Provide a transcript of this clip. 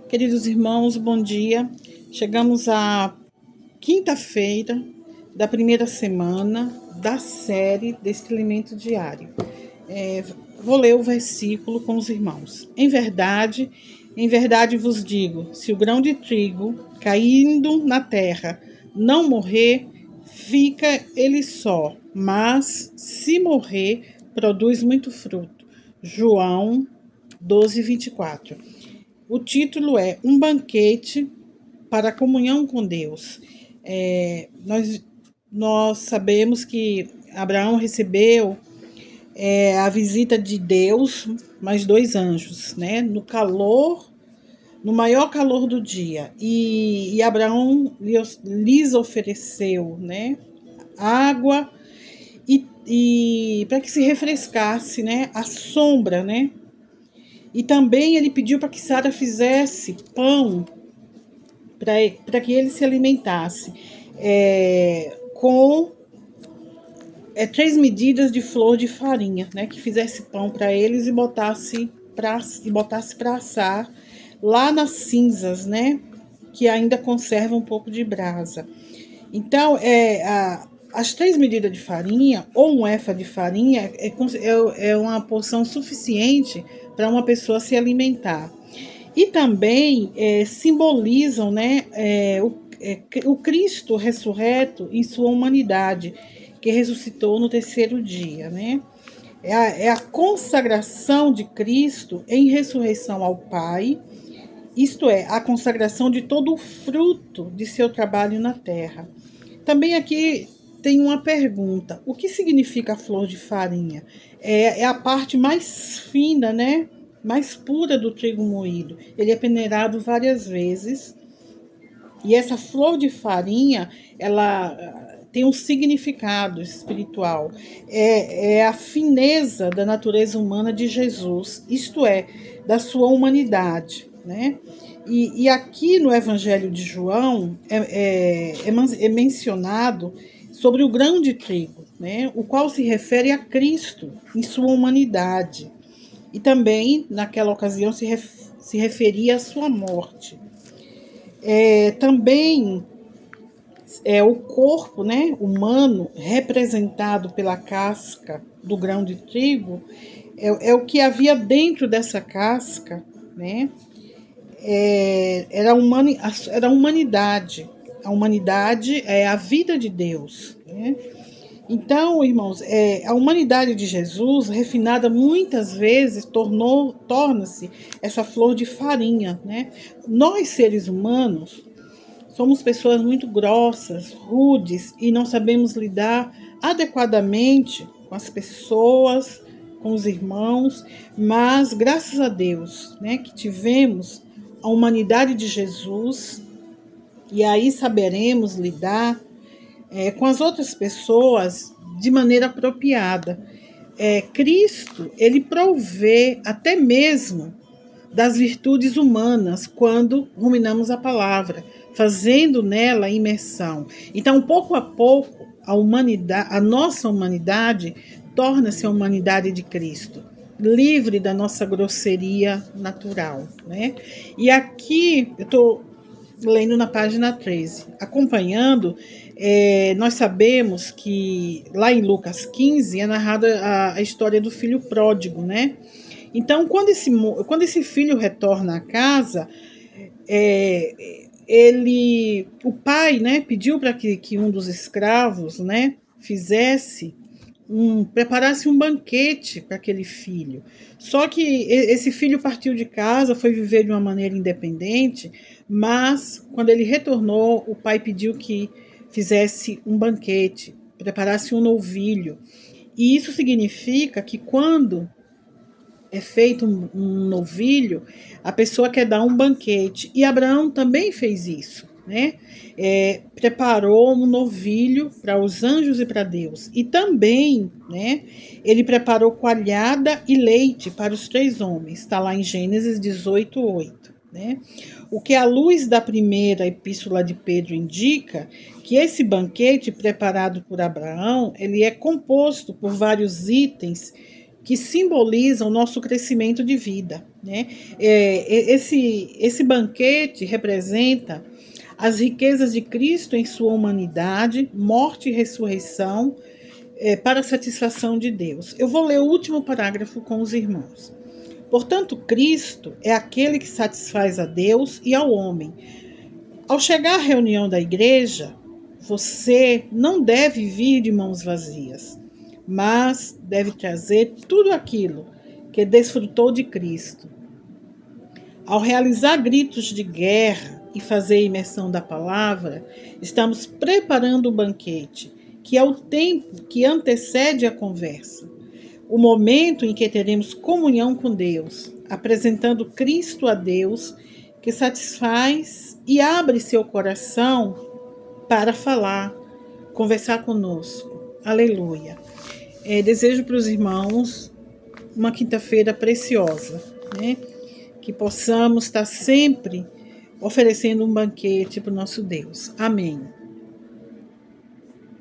Queridos irmãos, bom dia. Chegamos à quinta-feira da primeira semana da série deste alimento diário. Vou ler o versículo com os irmãos. Em verdade vos digo, se o grão de trigo caindo na terra não morrer, fica ele só, mas se morrer, produz muito fruto. João 12:24. O título é Um Banquete para a Comunhão com Deus. Nós sabemos que Abraão recebeu a visita de Deus, mais 2 anjos, né? No maior calor do dia. E Abraão lhes ofereceu, né? Água e para que se refrescasse, né? A sombra, né? E também ele pediu para que Sara fizesse pão para que ele se alimentasse com 3 medidas de flor de farinha, né? Que fizesse pão para eles e botasse para assar lá nas cinzas, né? Que ainda conserva um pouco de brasa. Então, as 3 medidas de farinha, ou um efa de farinha, é uma porção suficiente para uma pessoa se alimentar. E também simbolizam, né, o Cristo ressurreto em sua humanidade, que ressuscitou no 3º dia, né? É a consagração de Cristo em ressurreição ao Pai, isto é, a consagração de todo o fruto de seu trabalho na terra. Também aqui tem uma pergunta: o que significa a flor de farinha? É a parte mais fina, né? Mais pura do trigo moído. Ele é peneirado várias vezes. E essa flor de farinha, ela tem um significado espiritual. É a fineza da natureza humana de Jesus, isto é, da sua humanidade, né? E aqui no Evangelho de João é mencionado sobre o grão de trigo, né? O qual se refere a Cristo em sua humanidade. E também, naquela ocasião, se referia à sua morte. Também o corpo, né, humano, representado pela casca do grão de trigo, é o que havia dentro dessa casca, né? Era a humanidade. A humanidade é a vida de Deus, né? Então, irmãos, a humanidade de Jesus, refinada muitas vezes, torna-se essa flor de farinha, né? Nós, seres humanos, somos pessoas muito grossas, rudes e não sabemos lidar adequadamente com as pessoas, com os irmãos, mas graças a Deus, né, que tivemos a humanidade de Jesus e aí saberemos lidar com as outras pessoas de maneira apropriada. Cristo, ele provê até mesmo das virtudes humanas quando ruminamos a palavra, fazendo nela imersão. Então, pouco a pouco, a nossa humanidade torna-se a humanidade de Cristo, livre da nossa grosseria natural, né? E aqui eu estou lendo na página 13, acompanhando. Nós sabemos que lá em Lucas 15 é narrada a história do filho pródigo, né? Então, quando esse filho retorna à casa, o pai, né, pediu para que um dos escravos, né, preparasse um banquete para aquele filho. Só que esse filho partiu de casa, foi viver de uma maneira independente, mas quando ele retornou, o pai pediu que fizesse um banquete, preparasse um novilho. E isso significa que quando é feito um novilho, a pessoa quer dar um banquete. E Abraão também fez isso, né? Preparou um novilho para os anjos e para Deus. E também, né, ele preparou coalhada e leite para os 3 homens. Está lá em Gênesis 18:8. Né? O que a luz da primeira epístola de Pedro indica que esse banquete preparado por Abraão, ele é composto por vários itens que simboliza o nosso crescimento de vida, né? Esse banquete representa as riquezas de Cristo em sua humanidade, morte e ressurreição, para a satisfação de Deus. Eu vou ler o último parágrafo com os irmãos. Portanto, Cristo é aquele que satisfaz a Deus e ao homem. Ao chegar à reunião da igreja, você não deve vir de mãos vazias, mas deve trazer tudo aquilo que desfrutou de Cristo. Ao realizar gritos de guerra e fazer a imersão da palavra, estamos preparando o banquete, que é o tempo que antecede a conversa. O momento em que teremos comunhão com Deus, apresentando Cristo a Deus, que satisfaz e abre seu coração para falar, conversar conosco. Aleluia. Desejo para os irmãos uma quinta-feira preciosa, né? Que possamos estar sempre oferecendo um banquete para o nosso Deus. Amém.